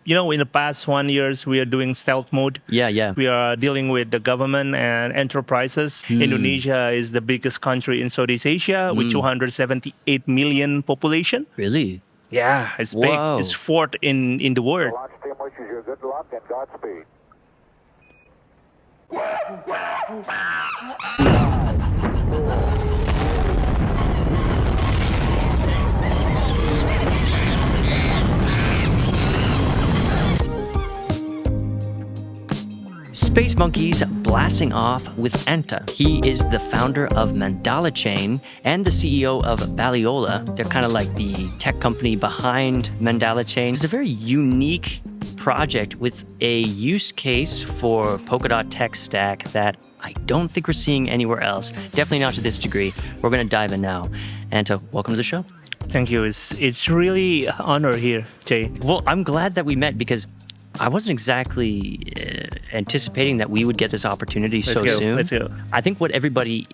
in the past 1 years, we are doing stealth mode. Yeah. We are dealing with the government and enterprises. Indonesia is the biggest country in Southeast Asia with 278 million population. Really? Yeah, it's big. Whoa. It's fourth in the world. Launch team wishes you good luck and Godspeed. Space Monkeys blasting off with Enta. He is the founder of Mandala Chain and the CEO of Baliola. They're kind of like the tech company behind Mandala Chain. It's a very unique project with a use case for Polkadot tech stack that I don't think we're seeing anywhere else. Definitely not to this degree. We're going to dive in now. Enta, welcome to the show. Thank you. It's really an honor here, Jay. Well, I'm glad that we met because I wasn't exactly anticipating that we would get this opportunity so soon. Let's go. I think what everybody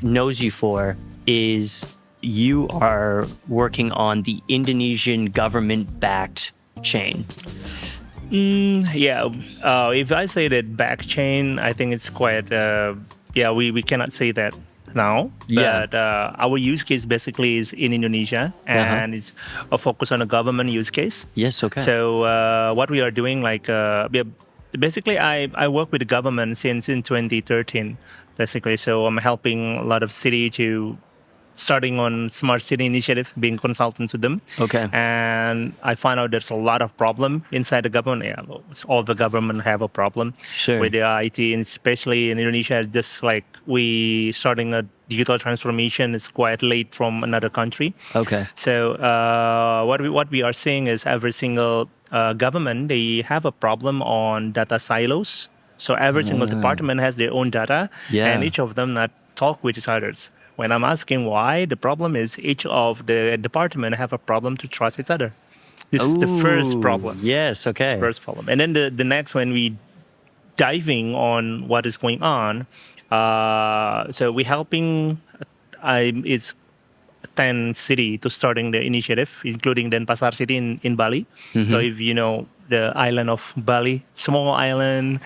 knows you for is you are working on the Indonesian government-backed chain. Yeah. If I say that back chain, I think it's quite. We cannot say that now. Yeah. But our use case basically is in Indonesia, and it's a focus on a government use case. Yes. Okay. So what we are doing, basically, I work with the government since in 2013, basically. So I'm helping a lot of city to starting on smart city initiative, being consultants with them. Okay. And I find out there's a lot of problem inside the government. Yeah, all the government have a problem with the IT, and especially in Indonesia, just like we starting a digital transformation is quite late from another country. Okay. So what we are seeing is every single government, they have a problem on data silos. So every single department has their own data, and each of them not talk with each others. When I'm asking why, the problem is each of the department have a problem to trust each other. This is the first problem. Yes, okay. It's the first problem. And then the next, when we diving on what is going on, so we helping, it's 10 city to starting the initiative, including Denpasar city in Bali. So if you know the island of Bali, small island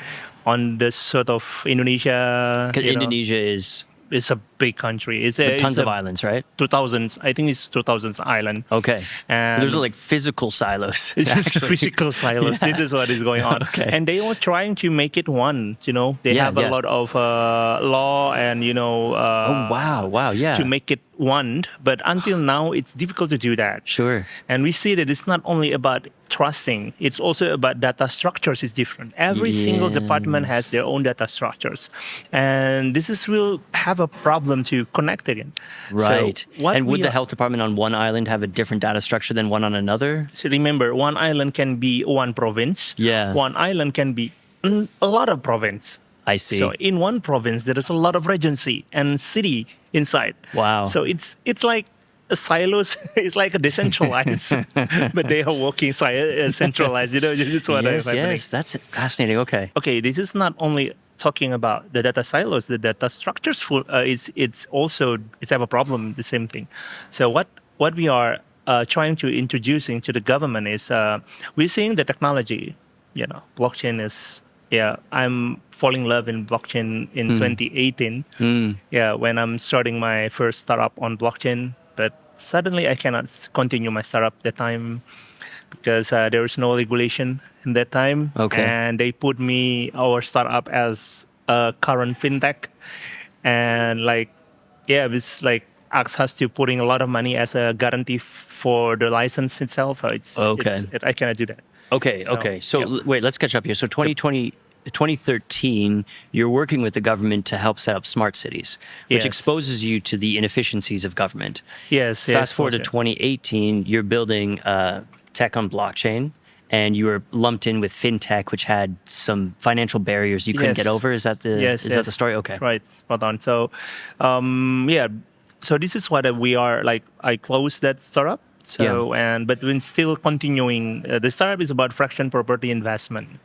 on the sort of Indonesia. Indonesia is... It's a big country. It's tons of islands, right? 2000s. I think it's 2000s island. Okay. And there's like physical silos. It's just physical silos. Yeah. This is what is going on. Okay. And they are trying to make it one. They have a lot of law and to make it one. But until now, it's difficult to do that. Sure. And we see that it's not only about trusting, it's also about data structures is different. Every single department has their own data structures. And will have a problem to connect again. Right. So and would the health department on one island have a different data structure than one on another? So remember, one island can be one province. Yeah. One island can be a lot of province. I see. So in one province, there is a lot of regency and city inside. Wow. So it's like a silos. It's like a decentralized, but they are working centralized. This is what is happening. Yes, that's fascinating. Okay. Okay, this is not only talking about the data silos, the data structures. It's have a problem. The same thing. So what we are trying to introducing to the government is we're seeing the technology. Blockchain is. Yeah, I'm falling in love in blockchain in 2018. Yeah, when I'm starting my first startup on blockchain, but suddenly I cannot continue my startup that time because there is no regulation in that time. Okay. And they put our startup as a current fintech, and it's like Axe has to putting a lot of money as a guarantee for the license itself. So I cannot do that. Okay. So wait, let's catch up here. So 2013, you're working with the government to help set up smart cities, which exposes you to the inefficiencies of government. Yes. Fast forward to 2018, you're building tech on blockchain, and you were lumped in with fintech, which had some financial barriers you couldn't get over. Is that the that the story? Okay. Right. Spot on. So, So this is what we are like. I closed that startup. So but when still continuing, the startup is about fraction property investment.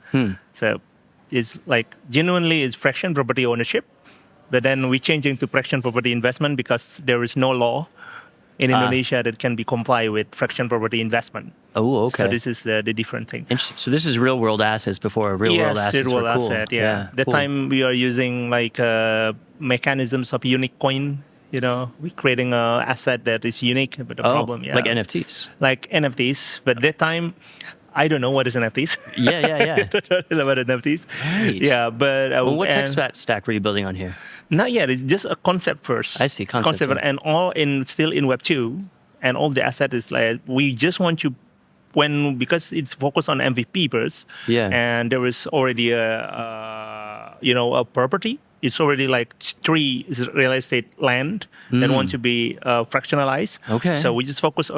So it's like genuinely is fraction property ownership, but then we changing to fraction property investment because there is no law in Indonesia that can be comply with fraction property investment. Oh, okay. So this is the different thing. Interesting. So this is real world assets before real world Yes, assets real were cool. asset. Yeah. The cool. time we are using like mechanisms of unique coin. We're creating a asset that is unique, but the problem, like NFTs. like NFTs. But that time, I don't know what is NFTs. Yeah. I don't know about NFTs. Right. Yeah, but Well, what tech stack were you building on here? not yet. It's just a concept first. I see, concept, yeah. and all still in Web 2, and all the asset is like we just want to because it's focused on MVP first. Yeah. And there is already a property. It's already like 3 real estate land that want to be fractionalized. Okay. So we just focus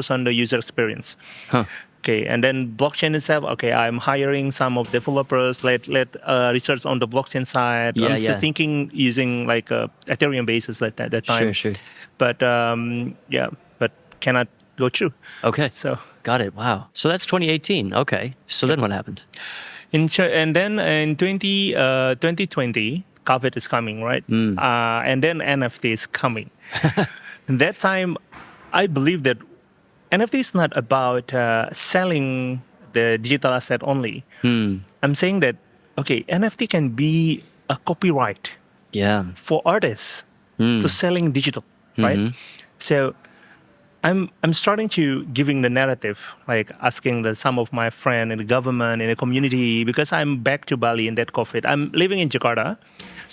on the user experience. Huh. Okay, and then blockchain itself. Okay, I'm hiring some of developers. Let research on the blockchain side. Yeah, I'm still yeah. thinking using like a Ethereum basis at that time. Sure. But but cannot go through. Okay. So Got it. Wow. So that's 2018. Okay. So then what happened? and then in 2020, COVID is coming, right? And then NFT is coming. And that time, I believe that NFT is not about selling the digital asset only. I'm saying that, okay, NFT can be a copyright Yeah. for artists to selling digital, right? So I'm starting to giving the narrative, like asking some of my friends in the government, in the community, because I'm back to Bali in that COVID. I'm living in Jakarta,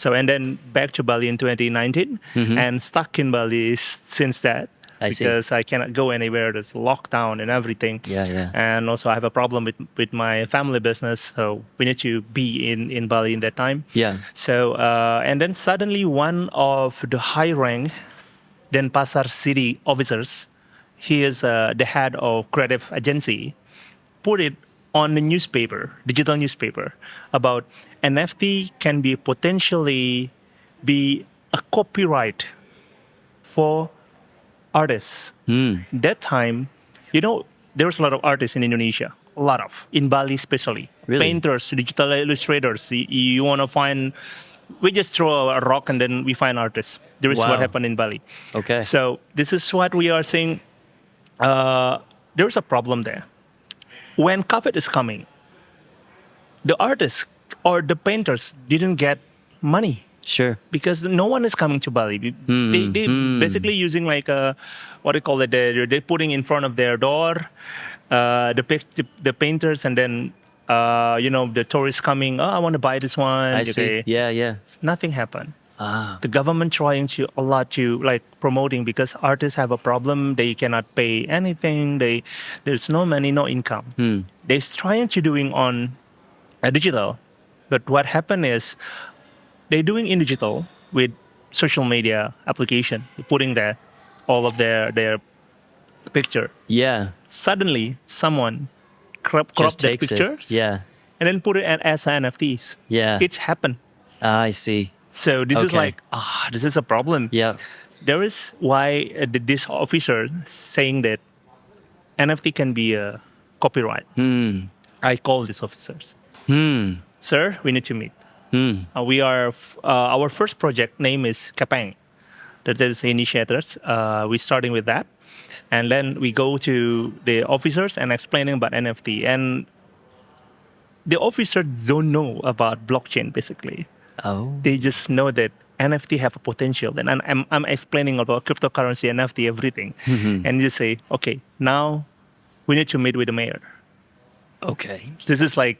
and then back to Bali in 2019, and stuck in Bali since that. I see. Because I cannot go anywhere. There's lockdown and everything. Yeah. And also I have a problem with my family business, so we need to be in Bali in that time. Yeah. So and then suddenly one of the high rank Denpasar city officers, he is the head of creative agency, put it on the newspaper, digital newspaper, about NFT can be potentially be a copyright for artists. That time, there was a lot of artists in Indonesia, a lot of, in Bali especially. Really? Painters, digital illustrators. You want to find, we just throw a rock and then we find artists. There is Wow. what happened in Bali. Okay. So this is what we are saying. There's a problem there. When COVID is coming, the artists or the painters didn't get money Sure. because no one is coming to Bali. They basically using like what do you call it? They're putting in front of their door the painters, and then the tourists coming. Oh, I want to buy this one. I see. Yeah. Nothing happened. Ah. The government trying a lot to like promoting, because artists have a problem. They cannot pay anything. There's no money, no income. They're trying to doing on digital, but what happened is they're doing in digital with social media application, putting there all of their picture. Yeah. Suddenly, someone crop Just the takes pictures, it. Yeah. and then put it as NFTs. Yeah. It's happened. I see. So this is Okay. like, this is a problem. Yeah. There is why this officer saying that NFT can be a copyright. I call these officers. Sir, we need to meet. We are our first project name is Kapang. That is the initiators. We're starting with that, and then we go to the officers and explaining about NFT. And the officers don't know about blockchain basically. Oh. They just know that NFT have a potential, and I'm explaining about cryptocurrency, NFT, everything, and you say, okay, now we need to meet with the mayor. Okay. This is like,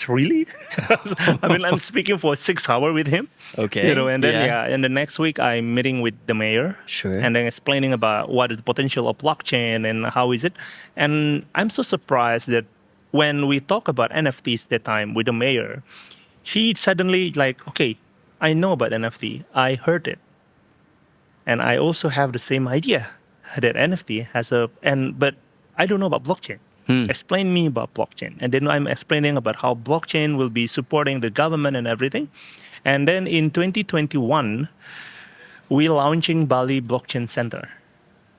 really? I mean, I'm speaking for 6 hours with him. Okay. And then and the next week I'm meeting with the mayor. Sure. And then explaining about what is the potential of blockchain and how is it. And I'm so surprised that when we talk about NFTs that time with the mayor, he suddenly like, okay, I know about NFT. I heard it. And I also have the same idea that NFT has but I don't know about blockchain. Explain me about blockchain. And then I'm explaining about how blockchain will be supporting the government and everything. And then in 2021, we're launching Bali Blockchain Center.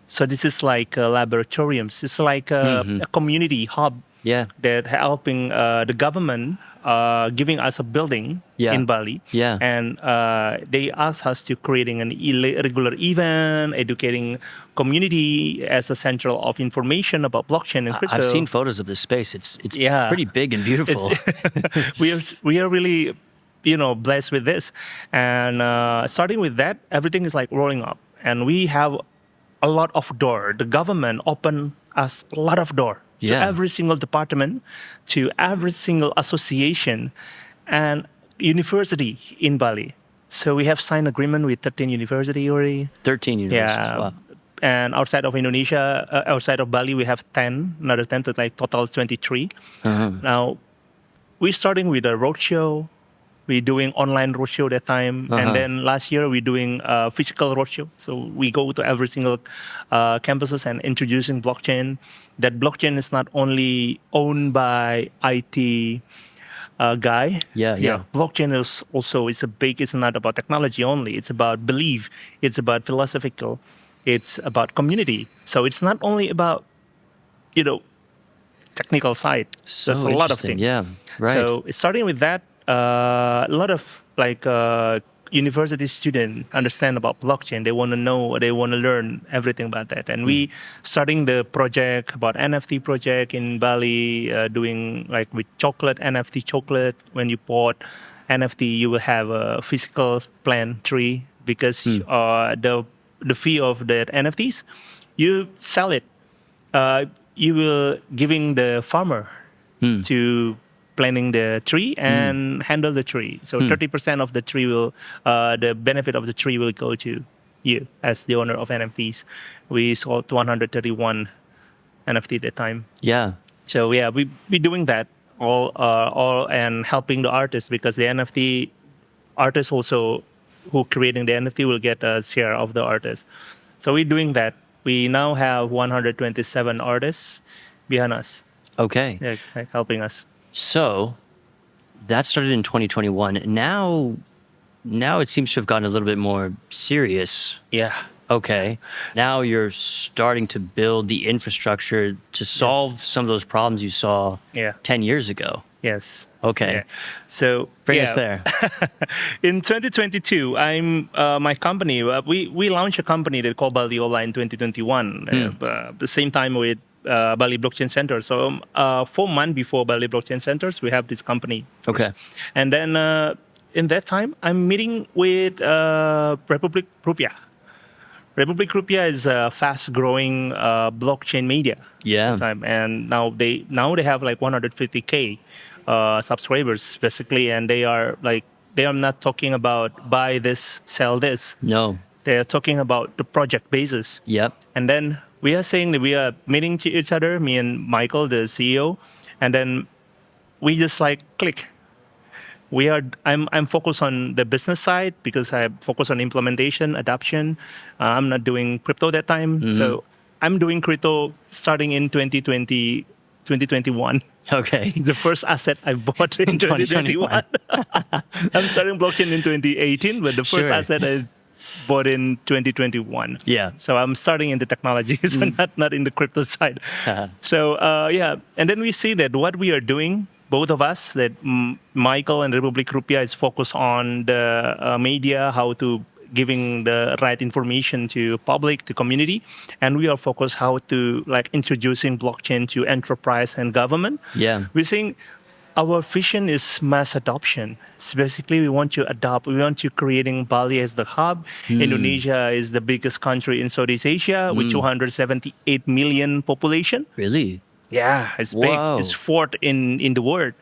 So this is like a laboratorium. It's like a community hub Yeah. that helping the government giving us a building Yeah. in Bali. Yeah. And they asked us to creating an regular event, educating community as a central of information about blockchain and crypto. I've seen photos of this space. It's Yeah. pretty big and beautiful. We are really, blessed with this. And starting with that, everything is like rolling up. And we have a lot of door. The government opened us a lot of door to Yeah. every single department, to every single association and university in Bali. So we have signed agreement with 13 university already. 13 universities. Yeah. Wow. And outside of Indonesia, outside of Bali, we have 10, another 10 to like total 23. Now, we're starting with a roadshow. We're doing online roadshow that time. And then last year, we're doing physical roadshow. So we go to every single campuses and introducing blockchain. That blockchain is not only owned by IT guy. Yeah. Blockchain is also, it's not about technology only. It's about belief. It's about philosophical. It's about community. So it's not only about, technical side. So There's a lot of interesting. things. Yeah. Right. So starting with that, a lot of university students understand about blockchain. They want to know, they want to learn everything about that. And we starting the project about NFT project in Bali, doing like with NFT chocolate. When you bought NFT, you will have a physical plant tree because the fee of the NFTs, you sell it. You will giving the farmer to planting the tree and handle the tree. So 30% of the tree will, the benefit of the tree will go to you as the owner of NFTs. We sold 131 NFT at that time. Yeah. So yeah, we be doing that all and helping the artists because the NFT artists also who creating the NFT will get a share of the artist. So we're doing that. We now have 127 artists behind us. Okay. Yeah, like helping us. So that started in 2021. Now it seems to have gotten a little bit more serious. Yeah. Okay. Now you're starting to build the infrastructure to solve some of those problems you saw 10 years ago. Yes. Okay. Yeah. So Bring us there. In 2022, I'm my company. We launched a company that called Baliola in 2021. The same time with Bali Blockchain Center. So 4 months before Bali Blockchain Centers, we have this company. Okay. And then in that time, I'm meeting with Republic Rupiah. Republic Rupiah is a fast-growing blockchain media. Yeah. And now they have like 150K subscribers basically, and they are not talking about buy this, sell this. No. They are talking about the project basis. Yep. And then we are saying that we are meeting to each other, me and Michael, the CEO, and then we just like click. I'm focused on the business side because I focus on implementation, adoption. I'm not doing crypto that time. So I'm doing crypto starting in 2021. Okay. The first asset I bought in 2021. I'm starting blockchain in 2018, but the first asset I bought in 2021. Yeah. So I'm starting in the technology, so not in the crypto side. So and then we see that what we are doing, both of us, that Michael and Republic Rupiah is focused on the media, how to giving the right information to public, to community, and we are focused how to like introducing blockchain to enterprise and government. Yeah. We're saying our vision is mass adoption. So basically, we want to creating Bali as the hub. Indonesia is the biggest country in Southeast Asia with 278 million population. Really? Yeah, it's big. Wow. It's fourth in the world.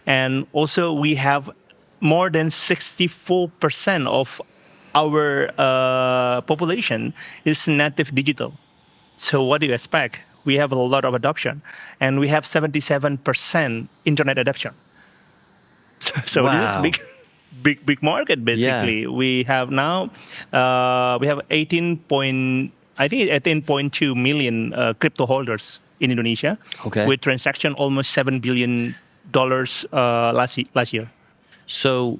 And also we have more than 64% of our population is native digital. So what do you expect? We have a lot of adoption. And we have 77% internet adoption. So this is big market basically. Yeah. We have now, we have 18.2 million crypto holders in Indonesia, with transaction almost $7 billion last year. So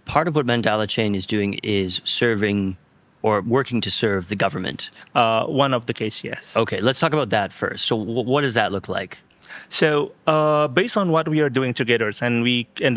part of what Mandala Chain is doing is serving or working to serve the government. One of the case, yes. Okay, let's talk about that first. So what does that look like? So based on what we are doing together, and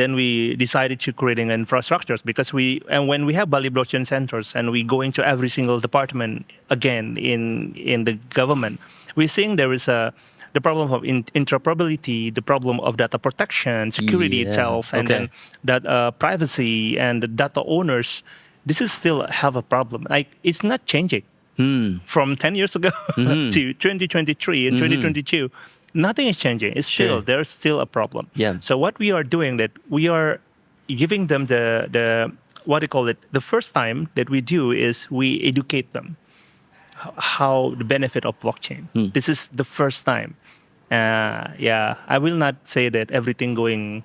then we decided to creating infrastructures because when we have Bali blockchain centers and we go into every single department again in the government, we're seeing there is the problem of interoperability, the problem of data protection, security Yeah, itself, and okay. then that privacy and the data owners. This is still have a problem. Like it's not changing from 10 years ago to 2023 and 2022. Nothing is changing. It's still Sure. there's still a problem. Yeah. So what we are doing that we are giving them the what do you call it? The first time that we do is we educate them how the benefit of blockchain. This is the first time. I will not say that everything going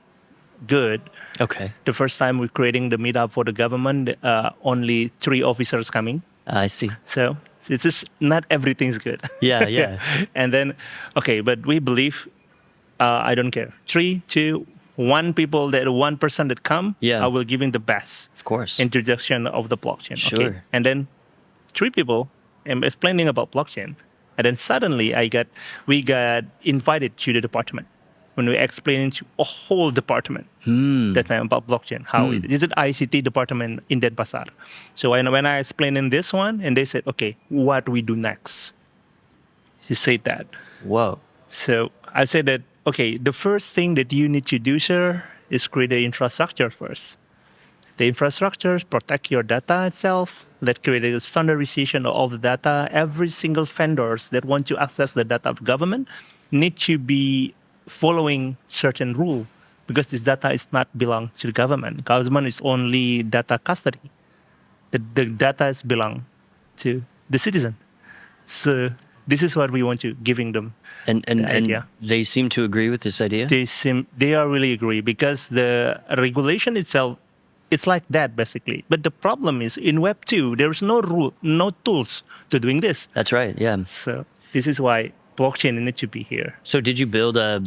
good. Okay. The first time we're creating the meetup for the government, only 3 officers coming. I see. So this is not everything's good. Yeah, yeah. And then, okay, but we believe, I don't care. 3, 2, 1 people that 1 person that come, Yeah. I will give him the best Of course. introduction of the blockchain. Okay? Sure. And then 3 people, I'm explaining about blockchain. And then suddenly we got invited to the department when we explaining to a whole department that time about blockchain. How this is ICT department in Denpasar. So when I explained in this one, and they said, okay, what we do next? He said that. Whoa. So I said that, okay, the first thing that you need to do, sir, is create the infrastructure first. The infrastructure protect your data itself. That create a standardization of all the data. Every single vendors that want to access the data of government need to be following certain rule because this data is not belong to the government. Government is only data custody. The data is belong to the citizen. So this is what we want to giving them. And idea. they seem to agree with this idea? They are really agree because the regulation itself, it's like that basically. But the problem is in Web 2, there's no rule, no tools to doing this. That's right, yeah. So this is why blockchain needs to be here. So did you build a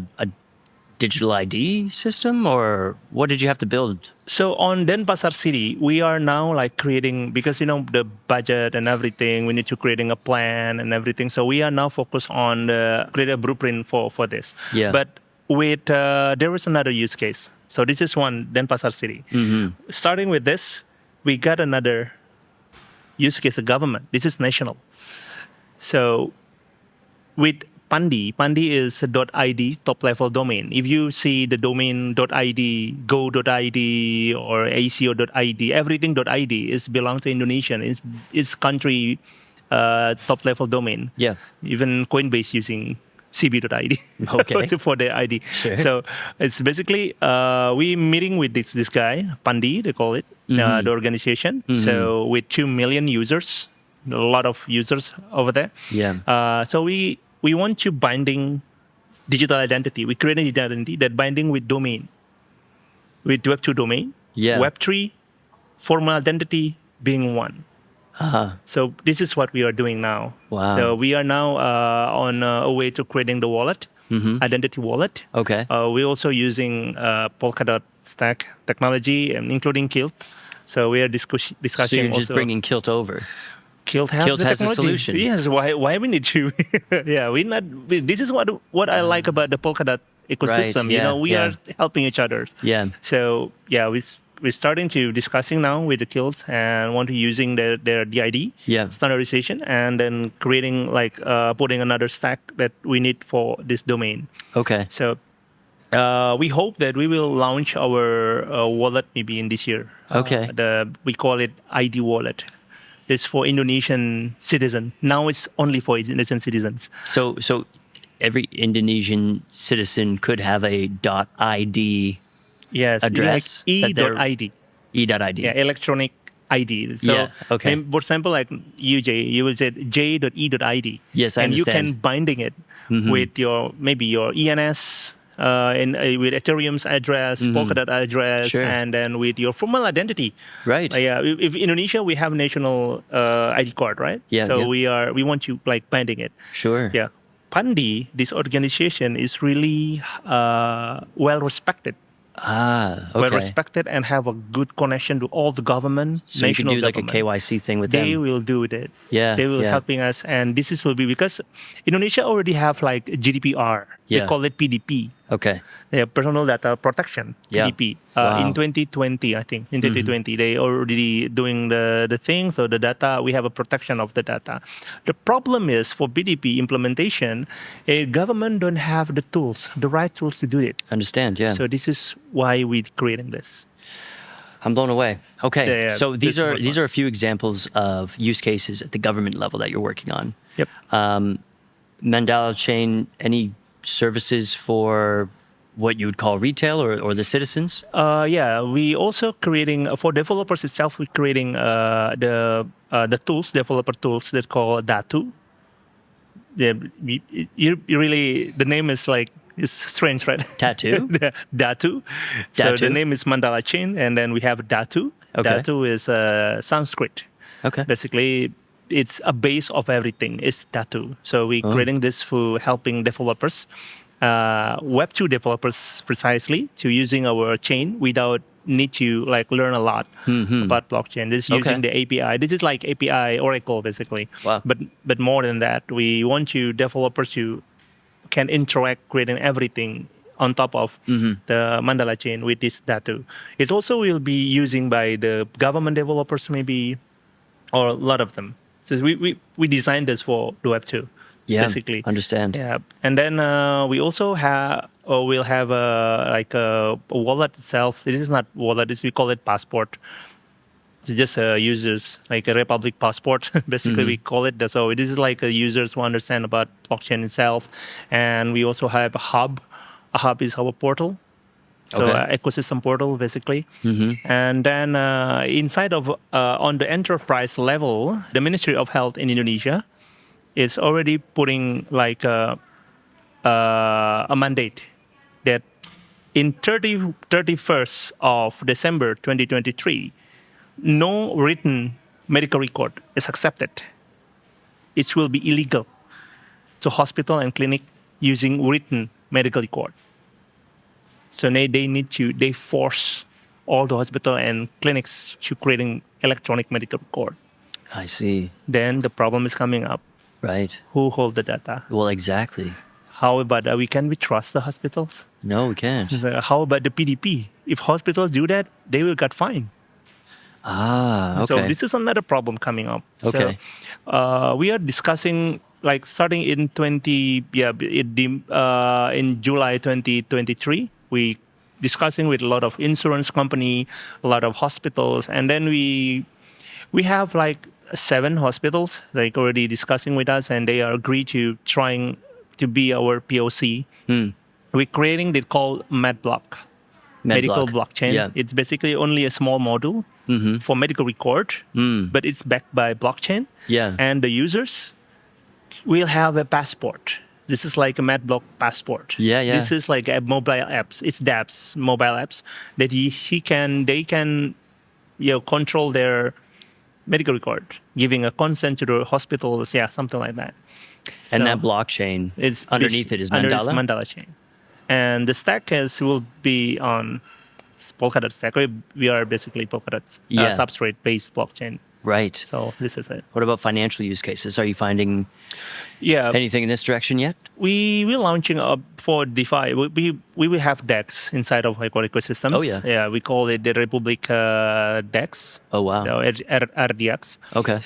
digital ID system, or what did you have to build? So on Denpasar City, we are now like creating, because the budget and everything, we need to creating a plan and everything. So we are now focused on create a blueprint for this. Yeah. But with there is another use case. So this is one Denpasar City. Starting with this, we got another use case of government. This is national. So with Pandi is a .id top level domain. If you see the domain .id, go.id or aco.id, everything .id is belong to Indonesian. Is country top level domain. Yeah. Even Coinbase using cb.id Okay. for their ID. Sure. So it's basically we meeting with this guy, Pandi, they call it, the organization. So with 2 million users, a lot of users over there. Yeah. So we want to binding digital identity. We create an identity that binding with domain, with Web 2 domain, Yeah. Web 3, formal identity being one. So this is what we are doing now. Wow. So we are now on a way to creating the wallet, identity wallet. Okay. We're also using Polkadot stack technology, and including Kilt. So we are discussing. So you're just also, bringing Kilt over. Kilt has Kilt the has the technology. solution. Yes. Why we need to? Yeah. This is what I like about the Polkadot ecosystem. Right, yeah, We yeah. are helping each other. Yeah. So we're starting to discussing now with the Kilts and want to using their DID Yeah. standardization, and then creating like putting another stack that we need for this domain. Okay. So we hope that we will launch our wallet maybe in this year. Okay. We call it ID wallet. It's for Indonesian citizen. Now it's only for Indonesian citizens. So every Indonesian citizen could have a .id Yes. address Like that they're- E.ID. e.id. Yeah, electronic ID. So, Yeah, okay. For example, like you, Jay, you will say j.e.id. Yes, I and you can understand. binding it with your ENS, with Ethereum's address, Polkadot address, Sure. and then with your formal identity. Right. Yeah, if Indonesia we have national ID card, right? Yeah, So yeah. we want to like binding it. Sure. Yeah, Pandi, this organization is really well respected. Okay. Well respected and have a good connection to all the government, So you can national do like a government. KYC thing with They them. will do that. Yeah, They will yeah. helping us, and this is will be because Indonesia already have like GDPR. Yeah. We call it PDP. Okay. Yeah, personal data protection, Yeah. PDP. Wow. In 2020, I think, in 2020, they already doing the thing. So the data, we have a protection of the data. The problem is for PDP implementation, a government don't have the right tools to do it. Understand, yeah. So this is why we're creating this. I'm blown away. Okay. Yeah, So this was these one. are a few examples of use cases at the government level that you're working on. Yep. Mandala chain, any services for what you would call retail or the citizens? Yeah, we also creating for developers itself. We're creating the tools, developer tools that call Datu. Yeah, you really the name is like it's strange, right? Tattoo? Datu. So Datu? the name is Mandala chain, and then we have Datu. Okay. Datu is Sanskrit. Okay. Basically, it's a base of everything. It's Datu. So we're creating this for helping developers, Web 2 developers precisely, to using our chain without need to like learn a lot about blockchain. This is using the API. This is like API Oracle basically. Wow. But more than that, we want you developers to can interact, creating everything on top of the Mandala chain with this Datu. It also will be using by the government developers maybe, or a lot of them. So we designed this for the Web 2. Yeah, Basically, understand. Yeah, and then we also have, or we'll have a wallet itself. It is not wallet; we call it passport. It's just users, like a Republic passport. Basically, we call it. So this is like users who understand about blockchain itself, and we also have a hub. A hub is our portal. So ecosystem portal basically, and then inside of on the enterprise level, the Ministry of Health in Indonesia is already putting like a mandate that in 31st of December 2023, no written medical record is accepted. It will be illegal to hospital and clinic using written medical record. So they force all the hospital and clinics to creating electronic medical record. I see. Then the problem is coming up. Right. Who hold the data? Well, exactly. How about can we trust the hospitals? No, we can't. How about the PDP? If hospitals do that, they will get fined. Ah, okay. So this is another problem coming up. Okay. So we are discussing like starting in in July 2023. We discussing with a lot of insurance company, a lot of hospitals, and then we have like 7 hospitals like already discussing with us, and they are agreed to trying to be our POC. We're creating they call MedBlock, medical blockchain. Yeah. It's basically only a small module for medical record, but it's backed by blockchain. Yeah. And the users will have a passport. This is like a MedBlock passport. Yeah, yeah. This is like a mobile apps. It's dApps, mobile apps that they can control their medical record, giving a consent to the hospitals, something like that. And So that blockchain it's underneath it is underneath Mandala? Mandala chain, and the stack will be on Polkadot stack. We are basically Polkadot substrate-based blockchain. Right. So this is it. What about financial use cases? Are you finding Yeah, anything in this direction yet? we're launching up for DeFi. We will have DEX inside of ecosystems. Oh, yeah. Yeah, we call it the Republic DEX. Oh, wow. So RDX. Okay.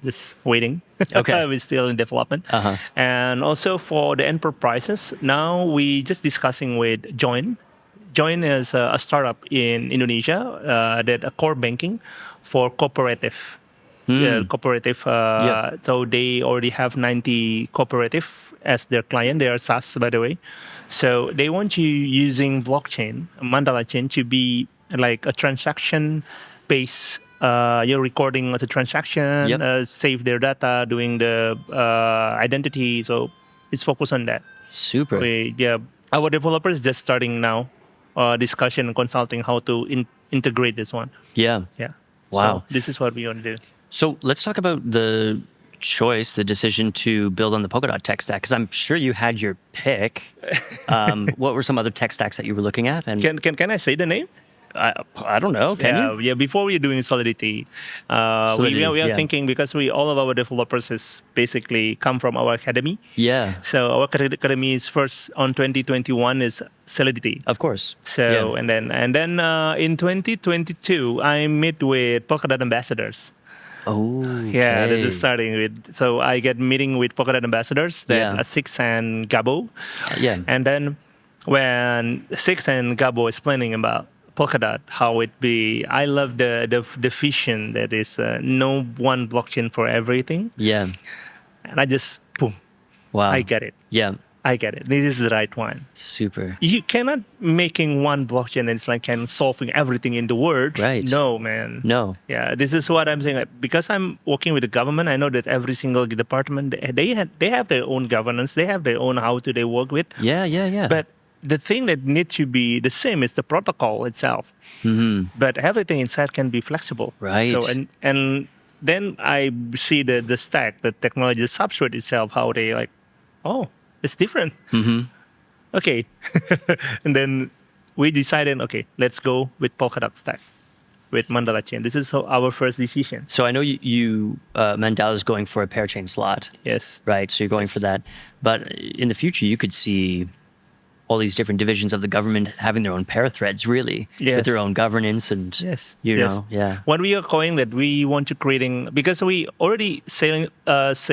Just waiting. Okay. We're still in development. Uh-huh. And also for the enterprises, now we just discussing with Join. Join is a startup in Indonesia that a core banking for cooperative. Cooperative. So they already have 90 cooperative as their client. They are SaaS, by the way. So they want you using blockchain, Mandala chain, to be like a transaction-based. You're recording the transaction, save their data, doing the identity. So it's focused on that. Super. Our developers just starting now discussion and consulting how to integrate this one. Yeah. Yeah. Wow. So this is what we want to do. So let's talk about the choice, the decision to build on the Polkadot tech stack, because I'm sure you had your pick. What were some other tech stacks that you were looking at? And Can I say the name? I don't know. Can you? Yeah. Before we are doing Solidity, we are yeah. thinking because all of our developers is basically come from our academy. Yeah, So our academy is first on 2021 is Solidity. of course. So yeah. and then in 2022 I meet with Polkadot ambassadors. Oh, Yeah, this is starting with. So I get meeting with Polkadot ambassadors that Yeah. Six and Gabo, Yeah. and then when Six and Gabo is planning about Polkadot, how it be. I love the vision that is no one blockchain for everything, Yeah. and I just boom, Wow. I get it. Yeah. I get it. This is the right one. Super. You cannot making one blockchain and it's like can solving everything in the world. Right. No, man. No. Yeah, this is what I'm saying. Like, because I'm working with the government, I know that every single department they have their own governance. They have their own how to they work with. Yeah. Yeah. Yeah. But the thing that needs to be the same is the protocol itself. But everything inside can be flexible. Right. So and then I see the stack, the technology, the substrate itself, how they like, oh, it's different. Okay. And then we decided, okay, let's go with Polkadot stack, with Mandala chain. This is our first decision. So I know you Mandala is going for a parachain slot, Yes. right? So you're going for that. But in the future, you could see all these different divisions of the government having their own parathreads, really, with their Yes. own governance and, Yes. you yes. know, yeah. What we are calling that we want to creating, because we already say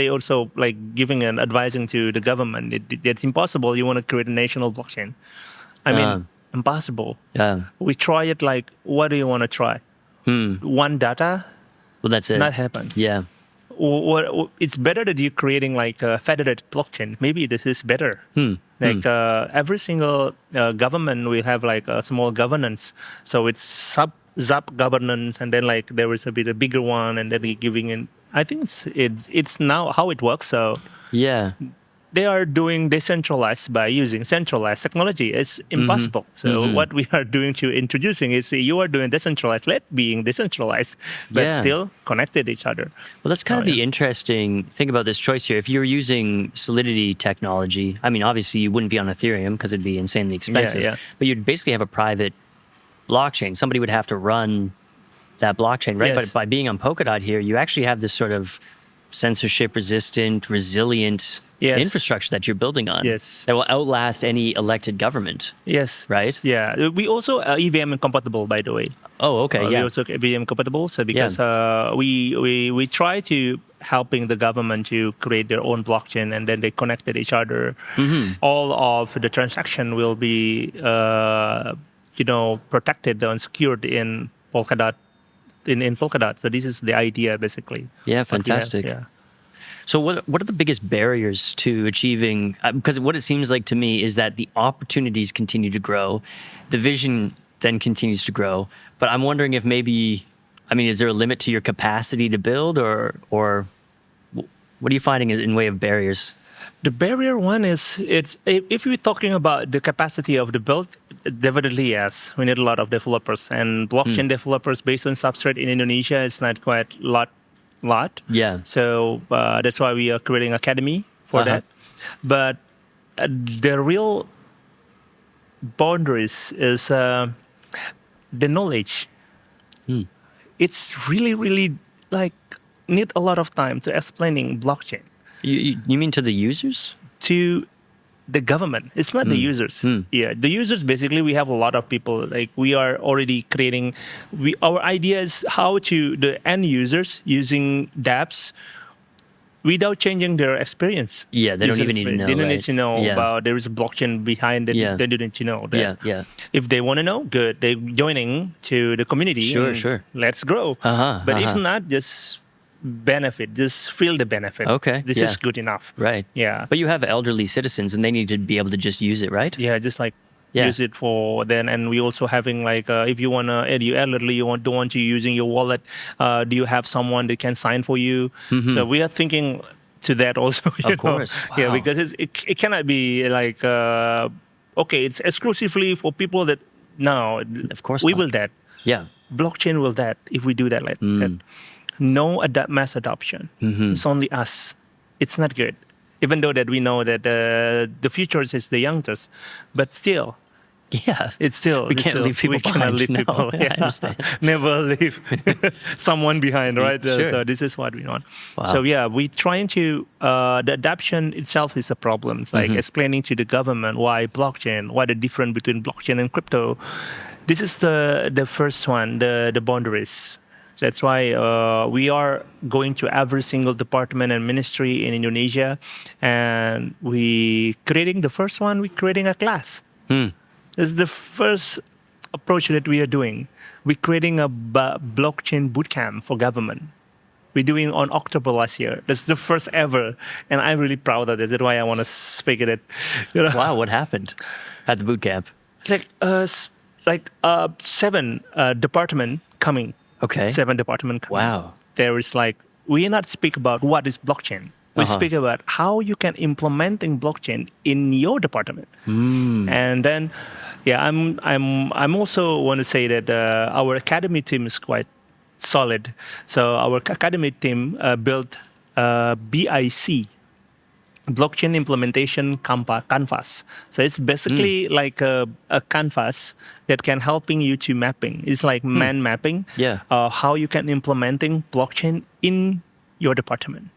also like giving and advising to the government, it's impossible. You want to create a national blockchain. I mean, impossible. Yeah. We try it like, what do you want to try? One data, Well, that's it. not happen. Yeah. Or it's better that you're creating like a federated blockchain. Maybe this is better. Like every single government will have like a small governance. So it's sub governance, and then like there is a bit a bigger one, and then you're giving in. I think it's now how it works. So Yeah. they are doing decentralized by using centralized technology. It's impossible. So what we are doing to introducing is you are doing decentralized, let being decentralized, but Yeah. still connected each other. Well, that's kind of the interesting thing about this choice here. If you're using Solidity technology, I mean, obviously you wouldn't be on Ethereum because it'd be insanely expensive, yeah. but you'd basically have a private blockchain. Somebody would have to run that blockchain, right? Yes. But by being on Polkadot here, you actually have this sort of censorship resistant, resilient Yes. infrastructure that you're building on Yes. that will outlast any elected government. Yes. Right? Yeah. We also EVM compatible, by the way. Oh, okay. We Yeah. also EVM compatible. So because we try to helping the government to create their own blockchain, and then they connected each other. All of the transaction will be protected and secured in Polkadot. In Polkadot. So this is the idea basically. Yeah, What we have, fantastic. Yeah. So what are the biggest barriers to achieving, because what it seems like to me is that the opportunities continue to grow, the vision then continues to grow, but I'm wondering if maybe, I mean, is there a limit to your capacity to build, or what are you finding in way of barriers? The barrier one is if we're talking about the capacity of the build, definitely yes. We need a lot of developers, and blockchain developers based on substrate in Indonesia is not quite lot. Yeah. So that's why we are creating academy for that. But the real boundaries is the knowledge. It's really like need a lot of time to explaining blockchain You mean to the users? to the government. It's not the users. Yeah, the users basically we have a lot of people. Like we are already creating. Our idea is how to the end users using dApps without changing their experience. Yeah, they don't User even need to experience. know. They don't right? need to know Yeah. about there is a blockchain behind it. Yeah. They don't need to know that. Yeah, yeah. If they want to know, good. They're joining to the community. Sure, and sure. Let's grow. But if not, just benefit. Just feel the benefit. Okay, This yeah. is good enough. Right. Yeah. But you have elderly citizens, and they need to be able to just use it, right? Yeah, just like Yeah. use it for then, and we also having like if you wanna, you elderly, don't want to using your wallet, do you have someone that can sign for you? So we are thinking to that also. you Of course. know? Yeah, Wow. because it cannot be like okay, it's exclusively for people that no, Of course we not. will that Yeah. blockchain will that if we do that like that. No mass adoption. It's only us. It's not good. Even though that we know that the future is the youngest, but still, Yeah. It's still We can't leave people we cannot behind. leave No, people. I understand. Never leave someone behind, right? Sure. So this is what we want. Wow. So yeah, we trying to the adoption itself is a problem. It's like explaining to the government why blockchain, what the difference between blockchain and crypto. This is the first one, the boundaries. That's why we are going to every single department and ministry in Indonesia, and we creating the first one. We creating a class. This is the first approach that we are doing. We're creating a blockchain bootcamp for government. We're doing on October last year. That's the first ever, and I'm really proud of this. That's why I want to speak at it. You know? Wow, what happened at the boot camp? It's like 7 department coming. Okay. 7 department coming. Wow. There is like we not speak about what is blockchain. We speak about how you can implementing blockchain in your department. And then, yeah, I'm also want to say that our academy team is quite solid. So our academy team built BIC, blockchain implementation canvas. So it's basically like a canvas that can helping you to mapping. It's like man mapping. Yeah. How you can implementing blockchain in your department.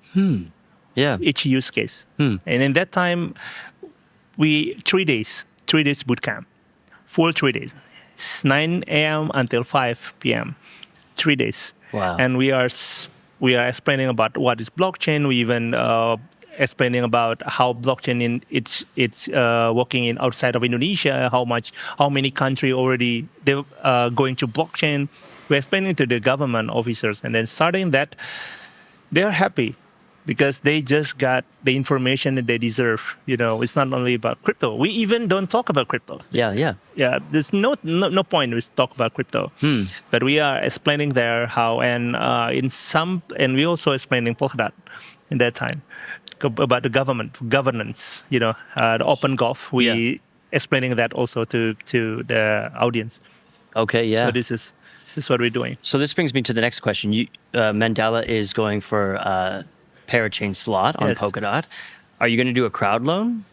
Yeah. Each use case. And in that time, we 3 days boot camp, full 3 days, it's 9 a.m. until 5 p.m. 3 days. Wow. And we are explaining about what is blockchain. We even explaining about how blockchain it's working in outside of Indonesia. How many country already they going to blockchain. We're explaining to the government officers, and then starting that, they're happy because they just got the information that they deserve. You know, it's not only about crypto. We even don't talk about crypto. Yeah. Yeah, there's no point we talk about crypto, but we are explaining there how and we also explaining Polkadot in that time about the governance. You know, the open golf. We explaining that also to the audience. Okay, yeah. So this is what we're doing. So this brings me to the next question. Mandala is going for parachain slot on Yes. Polkadot. Are you going to do a crowd loan?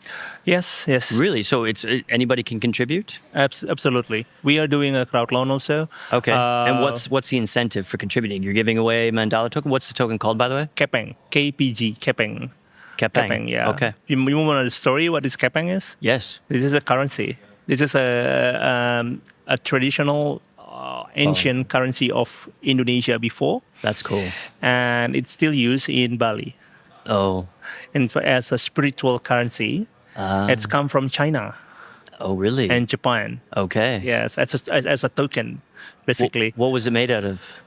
Yes. Really? So it's anybody can contribute? Absolutely. We are doing a crowd loan also. Okay. And what's the incentive for contributing? You're giving away Mandala token. What's the token called, by the way? Kepeng, KPG, Kepeng. Kepeng. Yeah. Okay. You want to know the story? What this Kepeng is? Yes. This is a currency. This is a traditional ancient currency of Indonesia before, That's cool. and it's still used in Bali. Oh. And it's as a spiritual currency. It's come from China Oh, really? and Japan. Okay. Yes, as a token, basically. What was it made out of?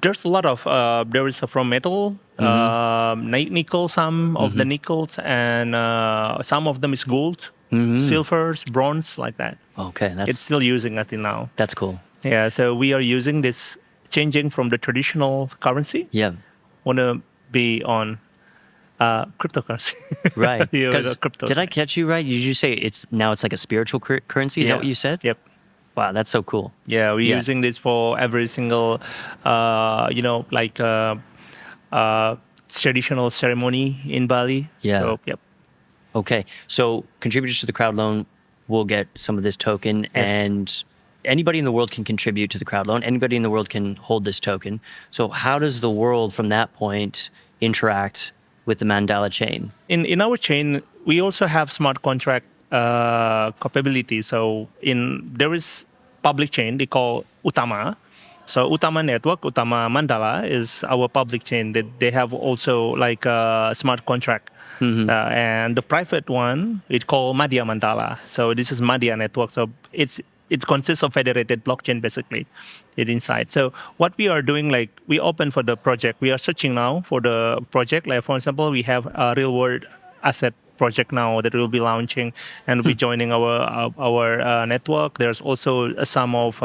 There's a lot of there is from metal, nickel, some of the nickels, and some of them is gold, silvers, bronze, like that. Okay, It's still using until now. that's cool. Yeah, so we are using this, changing from the traditional currency. Yeah. Want to be on cryptocurrency. Right. Yeah, 'Cause cryptos. did I catch you right? Did you say it's like a spiritual currency? Is that what you said? Yep. Wow, that's so cool. Yeah, we're Yeah. using this for every single, traditional ceremony in Bali. Yeah. So, yep. Okay, so contributors to the crowd loan will get some of this token, Yes. and anybody in the world can contribute to the crowd loan. Anybody in the world can hold this token. So how does the world from that point interact with the Mandala chain? In our chain, we also have smart contract capability. So there is public chain they call Utama. So Utama Network, Utama Mandala is our public chain that they have also like a smart contract. And the private one, it's called Madhya Mandala. So this is Madhya Network. So it consists of federated blockchain basically inside. So what we are doing, like we open for the project. We are searching now for the project. Like for example, we have a real world asset project now that will be launching and be joining our network. There's also some of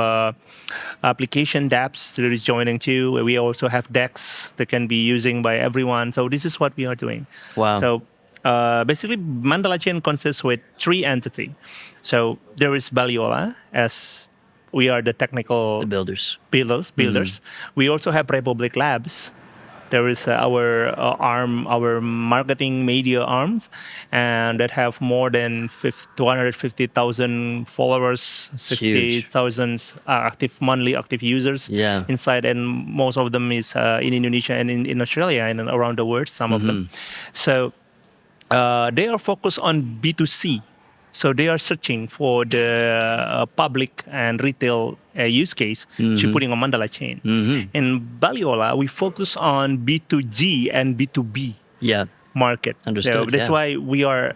application dApps that is joining too. We also have DEX that can be using by everyone. So this is what we are doing. Wow. So basically, Mandala chain consists with 3 entities. So there is Baliola, as we are the technical The builders. builders. We also have Republic Labs, There is our arm, our marketing media arms, and that have more than 250,000 followers, 60,000 monthly active users Yeah. inside, and most of them is in Indonesia and in Australia and around the world. Some of them, so they are focused on B2C. So they are searching for the public and retail use case to putting on Mandala chain. In Baliola, we focus on B2G and B2B Yeah. market. Understood, So that's yeah. why we are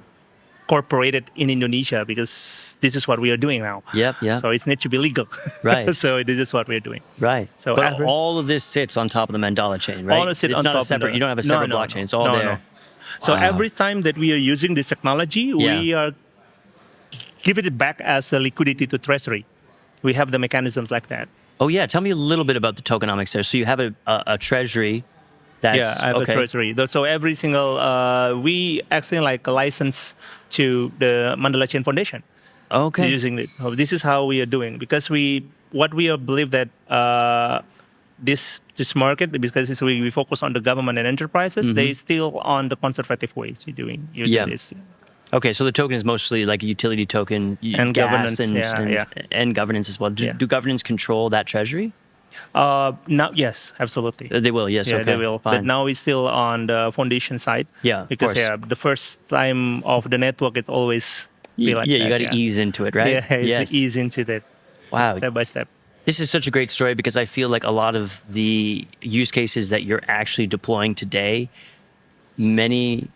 incorporated in Indonesia, because this is what we are doing now. Yep, yeah. So it's need to be legal. Right. So this is what we're doing. Right. So but every- all of this sits on top of the Mandala chain, right? All of it it's on not top a separate. of the, You don't have a no, separate no, blockchain. no. It's all No, there. no. So Wow. every time that we are using this technology, we are giving it back as a liquidity to Treasury. We have the mechanisms like that. Oh yeah. Tell me a little bit about the tokenomics there. So you have a treasury. That's Yeah, I have okay. a treasury. So every single, we actually like a license to the Mandala Chain Foundation. Okay. Using it. So this is how we are doing, because we believe that this market, because we focus on the government and enterprises, they still on the conservative ways using this. Okay, so the token is mostly like a utility token And gas governance, and governance as well. Yeah. Do governance control that treasury? Now, yes, absolutely. They will, yes. Yeah, okay, they will. fine. But now it's still on the foundation side. Yeah, of because course. the first time of the network, it always be like that. you got to ease into it, right? Yeah, it's ease into that. Wow. Step by step. This is such a great story, because I feel like a lot of the use cases that you're actually deploying today, many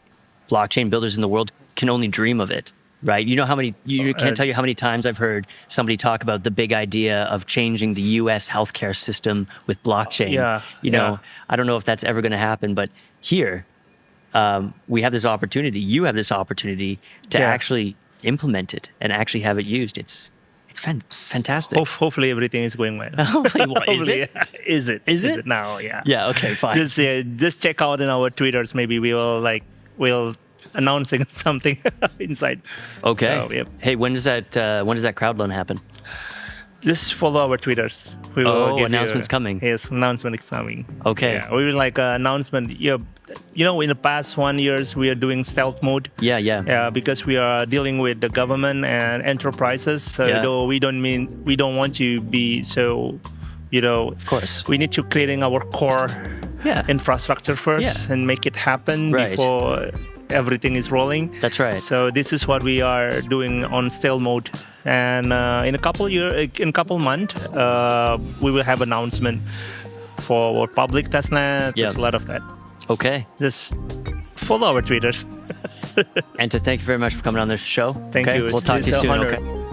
blockchain builders in the world can only dream of it, right? You know how many, you can't tell you how many times I've heard somebody talk about the big idea of changing the US healthcare system with blockchain. Yeah, You know, I don't know if that's ever going to happen, but here we have this opportunity. You have this opportunity to actually implement it and actually have it used. It's fantastic. Hopefully everything is going well. Hopefully, what, is it? Is it? Is it? now? Yeah. Yeah. Okay. Fine. Just check out in our Twitters. Maybe we'll announcing something inside. Okay. So, yep. Hey, when does that crowd loan happen? Just follow our Twitters. We will Oh, give announcement's coming. Yes, announcement is coming. Okay. Yeah, we will like announcement. Yeah, in the past 1 years we are doing stealth mode. Yeah. Yeah, because we are dealing with the government and enterprises. So though we don't want to be so, Of course. we need to creating our core infrastructure first and make it happen before everything is rolling. That's right. So this is what we are doing on stealth mode, and in a couple months, we will have announcement for our public testnet. There's a lot of that. Okay. Just follow our Twitters. And to thank you very much for coming on the show. Thank you. We'll talk It's to you an soon. honor. Okay.